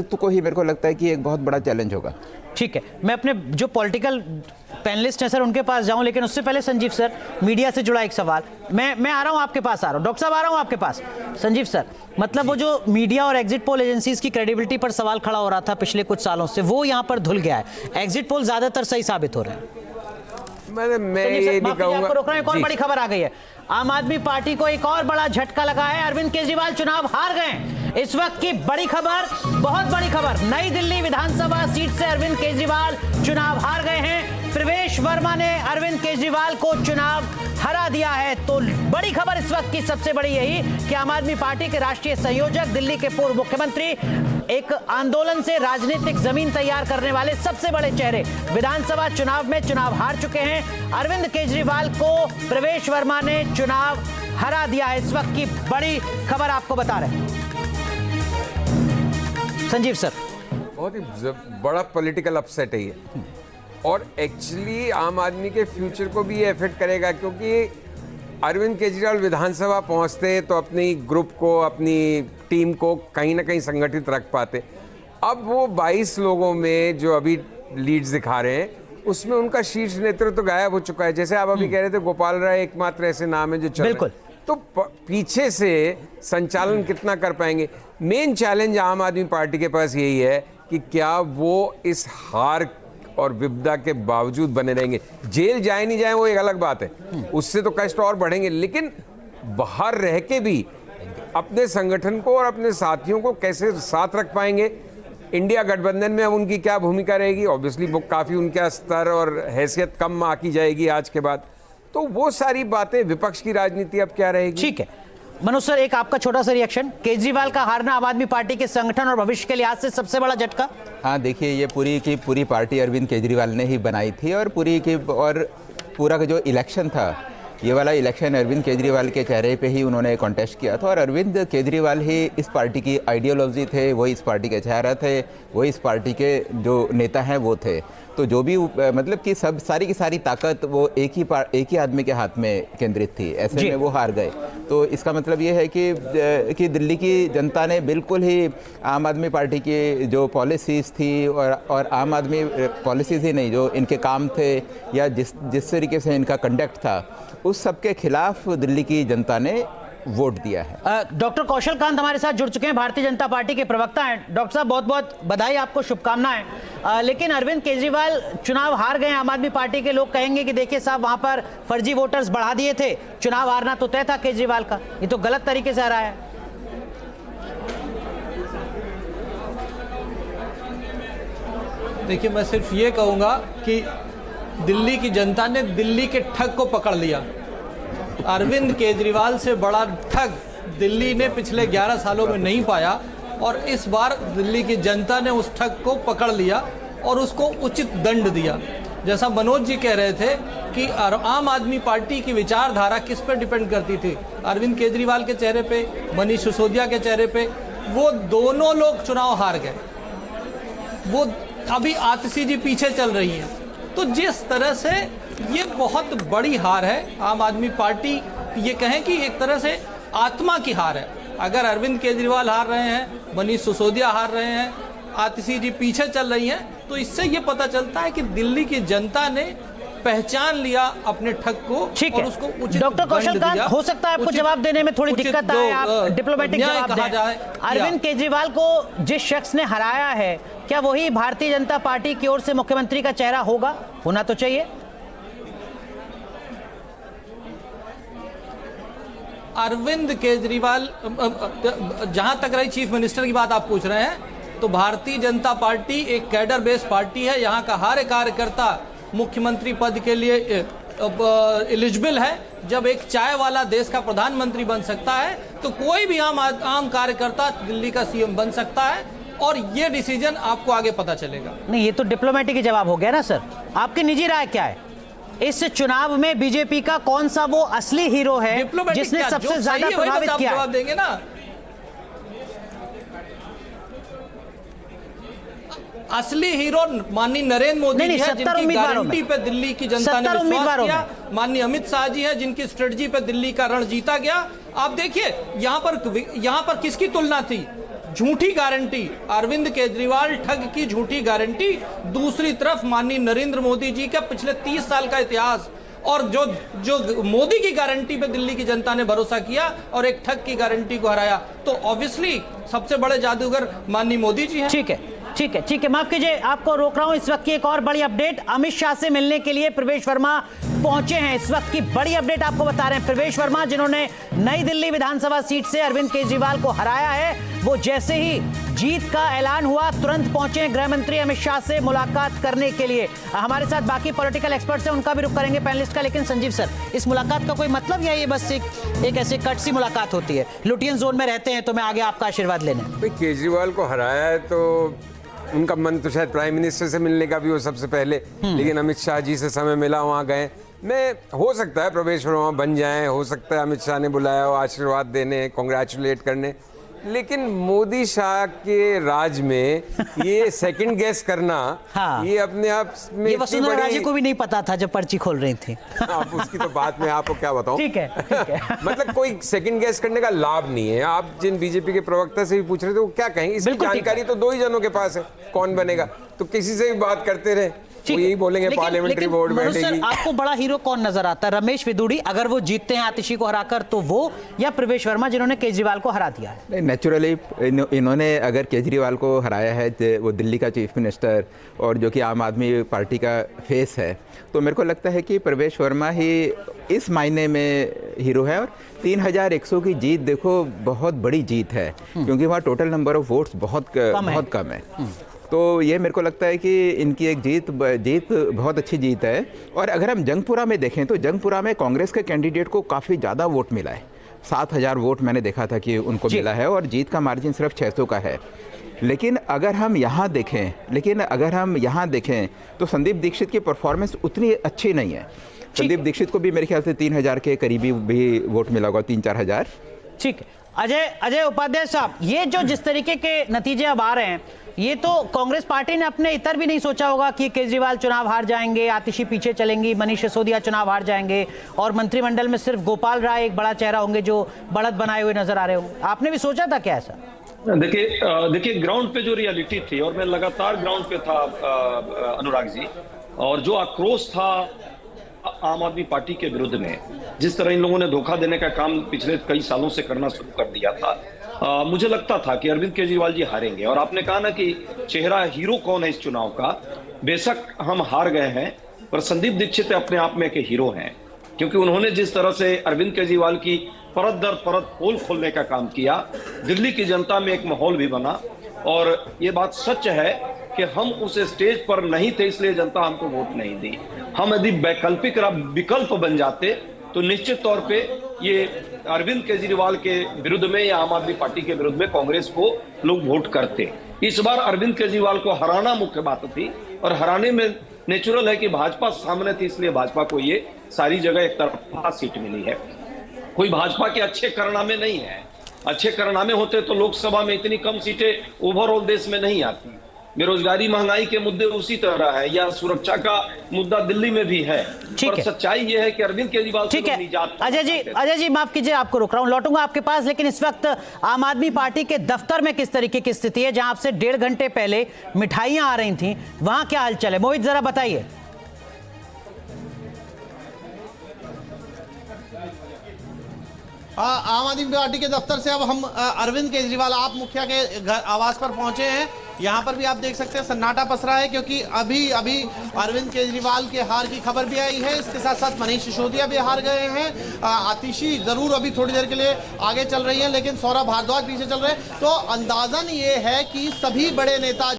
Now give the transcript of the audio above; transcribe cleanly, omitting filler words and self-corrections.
तो को ही मेरे को लगता है कि एक बहुत बड़ा चैलेंज होगा। ठीक है, मैं अपने जो पॉलिटिकल पैनलिस्ट हैं सर उनके पास जाऊं, लेकिन उससे पहले संजीव सर, मीडिया से जुड़ा एक सवाल, मैं आ रहा हूं आपके पास, आ रहा हूं डॉक्टर साहब, आ रहा हूं आपके पास। संजीव सर, मतलब वो जो मीडिया और एग्जिट पोल एजेंसीज की क्रेडिबिलिटी पर सवाल खड़ा हो रहा था पिछले कुछ सालों से, वो यहां पर धुल गया है। एग्जिट पोल ज्यादातर सही साबित हो रहे हैं। मैं ये नहीं कहूंगा, रोक रहा हूं, एक और बड़ी खबर आ गई है। आम आदमी पार्टी को एक और बड़ा झटका लगा है। अरविंद केजरीवाल चुनाव हार गए। इस वक्त की बड़ी खबर, बहुत बड़ी खबर, नई दिल्ली विधानसभा सीट से अरविंद केजरीवाल चुनाव हार गए हैं। प्रवेश वर्मा ने अरविंद केजरीवाल को चुनाव हरा दिया है। तो बड़ी खबर इस वक्त की सबसे बड़ी यही कि आम आदमी पार्टी के राष्ट्रीय संयोजक, दिल्ली के पूर्व मुख्यमंत्री, एक आंदोलन से राजनीतिक जमीन तैयार करने वाले सबसे बड़े चेहरे विधानसभा चुनाव में चुनाव हार चुके हैं। अरविंद केजरीवाल को प्रवेश वर्मा ने चुनाव हरा दिया है। इस वक्त की बड़ी खबर आपको बता रहे हैं संजीव सर। बहुत ही बड़ा पॉलिटिकल अपसेट है ये, और एक्चुअली आम आदमी के फ्यूचर को भी ये इफेक्ट करेगा, क्योंकि अरविंद केजरीवाल विधानसभा पहुंचते तो अपनी ग्रुप को, अपनी टीम को कहीं ना कहीं संगठित रख पाते। अब वो 22 लोगों में जो अभी लीड्स दिखा रहे हैं, उसमें उनका शीर्ष नेतृत्व तो गायब हो चुका है। जैसे आप अभी कह रहे थे, गोपाल राय एकमात्र ऐसे नाम है जो चल रहे हैं। तो पीछे से संचालन कितना कर पाएंगे? मेन चैलेंज आम आदमी पार्टी के पास यही है कि क्या वो इस हार और विपदा के बावजूद बने रहेंगे। जेल जाए नहीं जाए वो एक अलग बात है, उससे तो कष्ट और बढ़ेंगे, लेकिन बाहर रह के भी अपने संगठन को और अपने साथियों को कैसे साथ रख पाएंगे। इंडिया गठबंधन में अब उनकी क्या भूमिका रहेगी? ऑब्वियसली वो काफ़ी उनका स्तर और हैसियत कम आकी जाएगी आज के बाद। तो वो सारी बातें, विपक्ष की राजनीति अब क्या रहेगी। ठीक है मनोज सर, एक आपका छोटा सा रिएक्शन। केजरीवाल का हारना आम आदमी पार्टी के संगठन और भविष्य के लिहाज से सबसे बड़ा झटका। हाँ देखिए, ये पूरी की पूरी पार्टी अरविंद केजरीवाल ने ही बनाई थी, और पूरा का जो इलेक्शन था, ये वाला इलेक्शन अरविंद केजरीवाल के चेहरे पे ही उन्होंने कॉन्टेस्ट किया था। और अरविंद केजरीवाल ही इस पार्टी की आइडियोलॉजी थे, वही इस पार्टी के चेहरा थे, वही इस पार्टी के जो नेता हैं वो थे। तो जो भी मतलब कि सब सारी की सारी ताकत वो एक ही आदमी के हाथ में केंद्रित थी। ऐसे में वो हार गए। तो इसका मतलब ये है कि दिल्ली की जनता ने बिल्कुल ही आम आदमी पार्टी की जो पॉलिसीज़ थी, और आम आदमी पॉलिसीज़ ही नहीं, जो इनके काम थे या जिस तरीके से इनका कंडक्ट था, उस सब के खिलाफ दिल्ली की जनता ने वोट दिया है। डॉक्टर कौशल कांत हमारे साथ जुड़ चुके हैं, भारतीय जनता पार्टी के प्रवक्ता हैं। डॉक्टर साहब, बहुत बहुत बधाई, आपको शुभकामनाएं। लेकिन अरविंद केजरीवाल चुनाव हार गए। आम आदमी पार्टी के लोग कहेंगे कि देखिए साहब, वहां पर फर्जी वोटर्स बढ़ा दिए थे, चुनाव हारना तो तय था केजरीवाल का, ये तो गलत तरीके से हराया है। देखिए, मैं सिर्फ ये कहूंगा कि दिल्ली की जनता ने दिल्ली के ठग को पकड़ लिया। अरविंद केजरीवाल से बड़ा ठग दिल्ली ने पिछले 11 सालों में नहीं पाया, और इस बार दिल्ली की जनता ने उस ठग को पकड़ लिया और उसको उचित दंड दिया। जैसा मनोज जी कह रहे थे कि आम आदमी पार्टी की विचारधारा किस पर डिपेंड करती थी, अरविंद केजरीवाल के चेहरे पे, मनीष सिसोदिया के चेहरे पे, वो दोनों लोग चुनाव हार गए। वो अभी आतिशी जी पीछे चल रही हैं। तो जिस तरह से ये बहुत बड़ी हार है, आम आदमी पार्टी ये कहें कि एक तरह से आत्मा की हार है। अगर अरविंद केजरीवाल हार रहे हैं, मनीष सिसोदिया हार रहे हैं, आतिशी जी पीछे चल रही हैं, तो इससे ये पता चलता है कि दिल्ली की जनता ने पहचान लिया अपने ठग को। ठीक और है, उसको उचित डॉक्टर कौशल कांत, हो सकता है आपको जवाब देने में थोड़ी दिक्कत आए, आप डिप्लोमेटिक जवाब दें। अरविंद केजरीवाल को जिस शख्स ने हराया है, क्या वही भारतीय जनता पार्टी की ओर से मुख्यमंत्री का चेहरा होगा? होना तो चाहिए। अरविंद केजरीवाल, जहां तक रही चीफ मिनिस्टर की बात आप पूछ रहे हैं, तो भारतीय जनता पार्टी एक कैडर बेस्ड पार्टी है। यहाँ का हर कार्यकर्ता मुख्यमंत्री पद के लिए एलिजिबल है। जब एक चाय वाला देश का प्रधानमंत्री बन सकता है, तो कोई भी आम कार्यकर्ता दिल्ली का सीएम बन सकता है, और ये डिसीजन आपको आगे पता चलेगा। नहीं, ये तो डिप्लोमेटिक ही जवाब हो गया ना सर। आपकी निजी राय क्या है? इस चुनाव में बीजेपी का कौन सा वो असली हीरो है जिसने सबसे ज्यादा प्रभावित किया? जवाब देंगे ना। असली हीरो माननीय नरेंद्र मोदी जी है, जिनकी गारंटी पे दिल्ली की जनता ने विश्वास किया। माननीय अमित शाह जी है, जिनकी स्ट्रेटजी पे दिल्ली का रण जीता गया। आप देखिए, यहाँ पर किसकी तुलना थी? झूठी गारंटी, अरविंद केजरीवाल ठग की झूठी गारंटी, दूसरी तरफ माननीय नरेंद्र मोदी जी का पिछले 30 साल का इतिहास और जो मोदी की गारंटी पे दिल्ली की जनता ने भरोसा किया और एक ठग की गारंटी को हराया, तो ऑब्वियसली सबसे बड़े जादूगर माननीय मोदी जी हैं। ठीक है, माफ कीजिए, आपको रोक रहा हूं। इस वक्त की एक और बड़ी अपडेट, अमित शाह से मिलने के लिए प्रवेश वर्मा पहुंचे हैं। इस वक्त की बड़ी अपडेट आपको बता रहे हैं। प्रवेश वर्मा, जिन्होंने नई दिल्ली विधानसभा सीट से अरविंद केजरीवाल को हराया है, वो जैसे ही जीत का ऐलान हुआ तुरंत पहुंचे गृह मंत्री अमित शाह से मुलाकात करने के लिए। हमारे साथ बाकी पॉलिटिकल एक्सपर्ट्स हैं, उनका भी रुख करेंगे पैनलिस्ट का। लेकिन संजीव सर, इस मुलाकात का कोई मतलब या ये बस एक ऐसे कट सी मुलाकात होती है? लुटियन जोन में रहते हैं तो मैं आगे आपका आशीर्वाद लेने। केजरीवाल को हराया है तो उनका मन तो शायद प्राइम मिनिस्टर से मिलने का भी हो सबसे पहले, लेकिन अमित शाह जी से समय मिला, वहाँ गए। मैं हो सकता है प्रवेश वर्मा बन जाएं, हो सकता है अमित शाह ने बुलाया हो आशीर्वाद देने, कांग्रेचुलेट करने, लेकिन मोदी शाह के राज में ये सेकंड गेस करना, हाँ। ये अपने आप में ये वसुंधरा राजे को भी नहीं पता था जब पर्ची खोल रही थी। आप उसकी तो बात मैं आपको क्या बताऊं। ठीक है मतलब कोई सेकंड गेस करने का लाभ नहीं है। आप जिन बीजेपी के प्रवक्ता से भी पूछ रहे थे, वो क्या कहेंगे? इसकी जानकारी तो 2 ही जनों के पास है, कौन बनेगा? तो किसी से भी बात करते रहे, वो यही बोलेंगे पार्लियामेंट्री बोर्ड बैठेगी। आपको बड़ा हीरो कौन नजर आता है? रमेश विदुड़ी, अगर वो जीतते हैं आतिशी को हराकर, तो वो, या प्रवेश वर्मा जिन्होंने केजरीवाल को हरा दिया है? नहीं, नेचुरली इन्होंने अगर केजरीवाल को हराया है, वो दिल्ली का चीफ मिनिस्टर और जो कि आम आदमी पार्टी का फेस है, तो मेरे को लगता है कि प्रवेश वर्मा ही इस मायने में हीरो है। और 3100 की जीत देखो, बहुत बड़ी जीत है, क्योंकि वहाँ टोटल नंबर ऑफ वोट्स बहुत कम है। तो ये मेरे को लगता है कि इनकी एक जीत बहुत अच्छी जीत है। और अगर हम जंगपुरा में देखें तो जंगपुरा में कांग्रेस के कैंडिडेट को काफ़ी ज़्यादा वोट मिला है। 7000 वोट मैंने देखा था कि उनको मिला है, और जीत का मार्जिन सिर्फ 600 का है। लेकिन अगर हम यहाँ देखें तो संदीप दीक्षित की परफॉर्मेंस उतनी अच्छी नहीं है। संदीप दीक्षित को भी मेरे ख्याल से 3000 के करीबी भी वोट मिला होगा, 3-4 हज़ार। ठीक है, अजय उपाध्याय साहब, ये जो जिस तरीके के नतीजे अब आ रहे हैं, ये तो कांग्रेस पार्टी ने अपने इतर भी नहीं सोचा होगा कि केजरीवाल चुनाव हार जाएंगे, आतिशी पीछे चलेंगी, मनीष सिसोदिया चुनाव हार जाएंगे, और मंत्रिमंडल में सिर्फ गोपाल राय एक बड़ा चेहरा होंगे जो बढ़त बनाए हुए नजर आ रहे होंगे। आपने भी सोचा था क्या ऐसा? देखिए ग्राउंड पे जो रियलिटी थी, और मैं लगातार ग्राउंड पे था अनुराग जी, और जो आक्रोश था आम आदमी पार्टी के विरुद्ध में, जिस तरह इन लोगों ने धोखा देने का काम पिछले कई सालों से करना शुरू कर दिया था, मुझे लगता था कि अरविंद केजरीवाल जी हारेंगे। और आपने कहा ना कि चेहरा हीरो कौन है इस चुनाव का, बेशक हम हार गए हैं, पर संदीप दीक्षित अपने आप में के हीरो हैं, क्योंकि उन्होंने जिस तरह से अरविंद केजरीवाल की परत दर परत पोल खोलने का काम किया, दिल्ली की जनता में एक माहौल भी बना। और ये बात सच है कि हम उस स्टेज पर नहीं थे, इसलिए जनता हमको वोट नहीं दी। हम यदि वैकल्पिक विकल्प बन जाते तो निश्चित तौर पे ये अरविंद केजरीवाल के विरुद्ध में या आम आदमी पार्टी के विरुद्ध में कांग्रेस को लोग वोट करते। इस बार अरविंद केजरीवाल को हराना मुख्य बात थी, और हराने में नेचुरल है कि भाजपा सामने थी, इसलिए भाजपा को ये सारी जगह एक तरफा सीट मिली है। कोई भाजपा के अच्छे कारनामे नहीं है। अच्छे कारनामे होते तो लोकसभा में इतनी कम सीटें ओवरऑल देश में नहीं आती। बेरोजगारी, महंगाई के मुद्दे उसी तरह है, या सुरक्षा का मुद्दा दिल्ली में भी है। पर सच्चाई ये है कि अरविंद केजरीवाल ठीक है। अजय जी माफ कीजिए, आपको रोक रहा हूं, लौटूंगा आपके पास। लेकिन इस वक्त आम आदमी पार्टी के दफ्तर में किस तरीके की स्थिति है? जहां आपसे 1.5 घंटे पहले मिठाइयां आ रही थी, वहां क्या हालचाल है? मोहित जरा बताइए। आम आदमी पार्टी के दफ्तर से अब हम अरविंद केजरीवाल आप मुखिया के आवास पर पहुंचे हैं। यहाँ पर भी आप देख सकते हैं सन्नाटा पसरा है, क्योंकि अभी अरविंद केजरीवाल के हार की खबर भी आई है। इसके साथ साथ मनीष सिसोदिया भी हार गए हैं। आतिशी जरूर अभी थोड़ी देर के लिए आगे चल रही है, लेकिन सौरभ भारद्वाज पीछे चल रहे हैं। तो अंदाजन ये है कि सभी बड़े नेता